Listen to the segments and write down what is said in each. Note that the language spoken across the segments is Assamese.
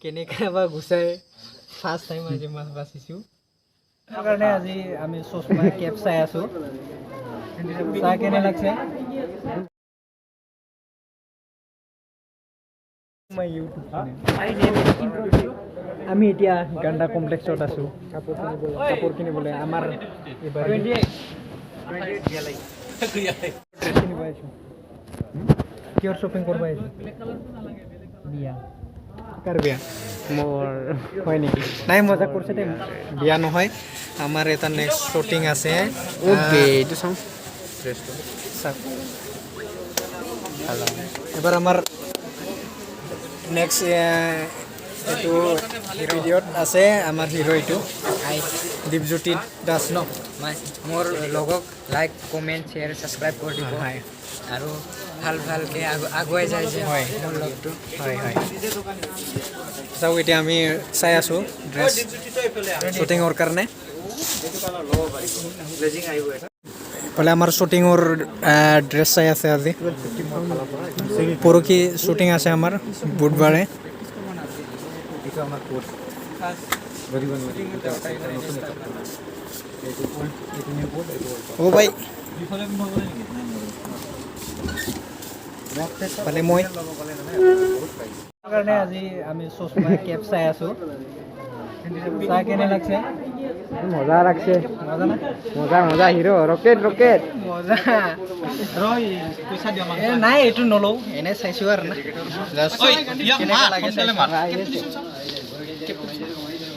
কেনেকৈ বা গুচাই ফাৰ্ষ্ট টাইম আজি মাছ বাচিছোঁ তাৰ কাৰণে আজি আমি চশমা কেপ চাই আছোঁ চাহ কেনে লাগছে আমি এতিয়া গাণ্ডা কমপ্লেক্সত আছোঁ কাপোৰ কিনিবলৈ আমাৰ কিনিব আহিছোঁ কিহৰ শ্বপিং কৰিব আহিছোঁ বিয়া কাৰ বিয়া মোৰ হয় নেকি নাই মজা কৰিছে দেই বিয়া নহয় আমাৰ এটা নেক্সট শ্বুটিং আছে অ'কে এইটো চাওঁ এবাৰ আমাৰ নেক্সট এইটো ভিডিঅ'ত আছে আমাৰ হিৰ' এইটো দীপজ্যোতি দাস ন মোৰ লগক লাইক কমেণ্ট শ্বেয়াৰ ছাবস্ক্ৰাইব কৰি দিব আৰু ভালকৈ আগুৱাই যায় যে হয় মোৰ লগটো হয় হয় চাওক এতিয়া আমি চাই আছোঁ ড্ৰেছ শ্বুটিঙৰ কাৰণে এইফালে আমাৰ শ্বুটিঙৰ ড্ৰেছ চাই আছে আজি পৰহি শ্বুটিং আছে আমাৰ বুধবাৰে অ' ভাই পালে মই কাৰণে আজি আমি চশমা কেপ চাই আছোঁ চাহ কেনে লাগছে মজা লাগছে মজা না মজা মজা হিৰ' ৰকেট ৰকেট মজা নাই এইটো নলওঁ এনে চাইছোঁ আৰু না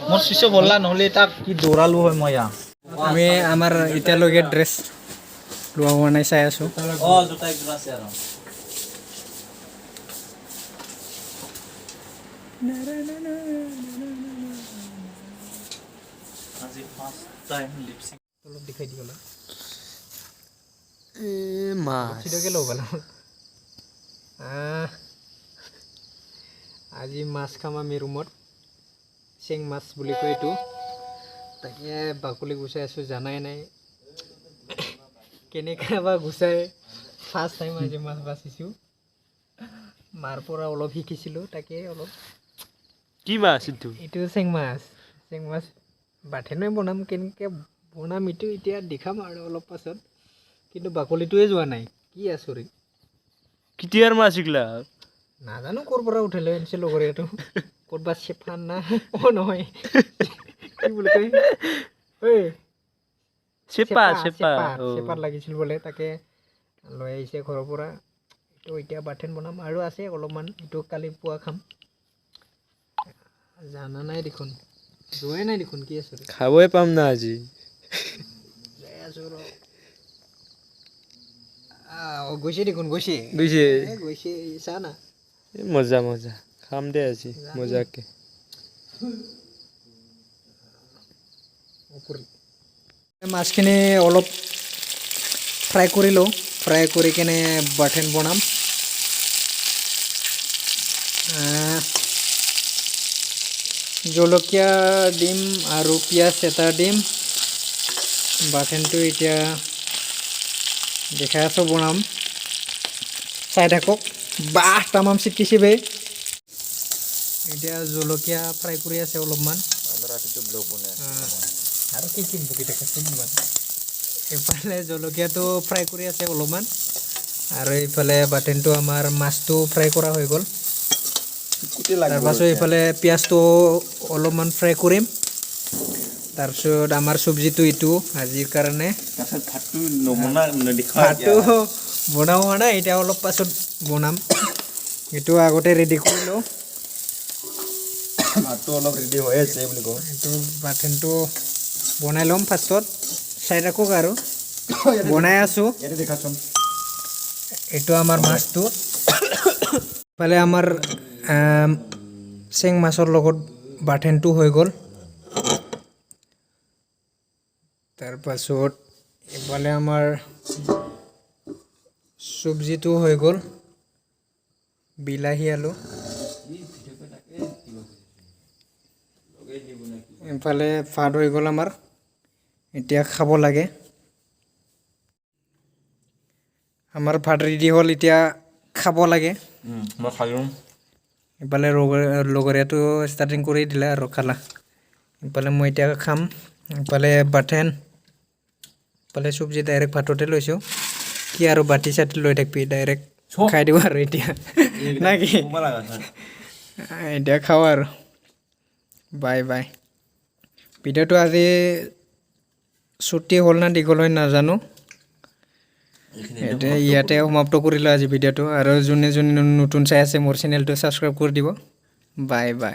মোৰ শিষ্য বললা নহ'লে তাক কি দৌৰালো হয় মই আমি আমাৰ এতিয়ালৈকে ড্ৰেছ লোৱা হোৱা নাই চাই আছোঁ জোতা একযোৰ আছে আৰু আজি ফাৰ্ষ্ট টাইম লিপছিং অলপ দেখাই দিব না মাছ চিধকে ল'ব পালোঁ আজি মাছ খাম আমি ৰুমত চেং মাছ বুলি কয় এইটো তাকে বাকলি গুচাই আছোঁ জানাই নাই কেনেকৈ বা গুচাই ফাৰ্ষ্ট টাইম আজি মাছ বাচিছোঁ মাৰ পৰা অলপ শিকিছিলোঁ তাকে অলপ কি মাছ এইটো এইটো চেং মাছ বাথেনে বনাম কেনেকৈ বনাম এইটো এতিয়া দেখাম আৰু অলপ পাছত কিন্তু বাকলিটোৱে যোৱা নাই কি আচৰিত কেতিয়াৰ মাছ এইগিলা নাজানো ক'ৰ পৰা উঠালে আনিছে লগৰীয়াটো ক'ৰবাত চেফান না অ' নহয় কি বুলি কয় ঐ চেপাত লাগিছিল বোলে তাকে লৈ আহিছে ঘৰৰ পৰা এইটো এতিয়া বাথেন বনাম আৰু আছে অলপমান এইটো কালি পুৱা খাম জানা নাই দেখোন যোৱাই নাই দেখোন কি আচৰিত খাবই পাম না আজি যাই আছোঁ ৰ গৈছে দেখোন গৈছে চা না মজা মজা খাম দে আজি মজাকে মাছখিনি অলপ ফ্ৰাই কৰি লওঁ ফ্ৰাই কৰি কেনে বাথেন বনাম জলকীয়া দিম আৰু পিঁয়াজ এটা দিম বাথেনটো এতিয়া দেখাই আছোঁ বনাম চাই থাকক বাহ তামাম চিটিছে বে এতিয়া জলকীয়া ফ্ৰাই কৰি আছে অলপমান আৰু কি বকি থাকাচোন ইমান এইফালে জলকীয়াটো ফ্ৰাই কৰি আছে অলপমান আৰু এইফালে বাথেনটো আমাৰ মাছটো ফ্ৰাই কৰা হৈ গ'ল তাৰপাছত এইফালে পিঁয়াজটো অলপমান ফ্ৰাই কৰিম তাৰপিছত আমাৰ চব্জিটো এইটো আজিৰ কাৰণে ভাতটো বনাব হোৱা নাই এতিয়া অলপ পাছত বনাম এইটো আগতে ৰেডি কৰি লওঁ ভাতটো অলপ ৰেডি হৈ আছে বুলি কওঁ এইটো বাথেনটো বনাই ল'ম ফাৰ্ষ্টত চাই ৰাখক আৰু বনাই আছোঁ দেখাচোন এইটো আমাৰ মাছটো ইফালে আমাৰ চেং মাছৰ লগত বাথেনটো হৈ গ'ল তাৰপাছত ইফালে আমাৰ চব্জিটো হৈ গ'ল বিলাহী আলু ইফালে ভাত হৈ গ'ল আমাৰ এতিয়া খাব লাগে আমাৰ ভাত ৰেডি হ'ল এতিয়া খাব লাগে মই খালোঁ ইফালে লগৰীয়াটো ষ্টাৰ্টিং কৰি দিলে আৰু খালা ইফালে মই এতিয়া খাম ইফালে বাটেন ইফালে চব্জি ডাইৰেক্ট ভাততে লৈছোঁ কি আৰু বাটি চাটি লৈ থাকবি ডাইৰেক্ট খাই দিওঁ আৰু এতিয়া না কি এতিয়া খাওঁ আৰু বাই বাই ভিডিঅ'টো আজি ছুটি হ'ল না দীঘল হয় নাজানো এতিয়া ইয়াতে সমাপ্ত কৰিলোঁ আজি ভিডিঅ'টো আৰু যোনে যোনে নতুন চাই আছে মোৰ চেনেলটো ছাবস্ক্ৰাইব কৰি দিব বাই বাই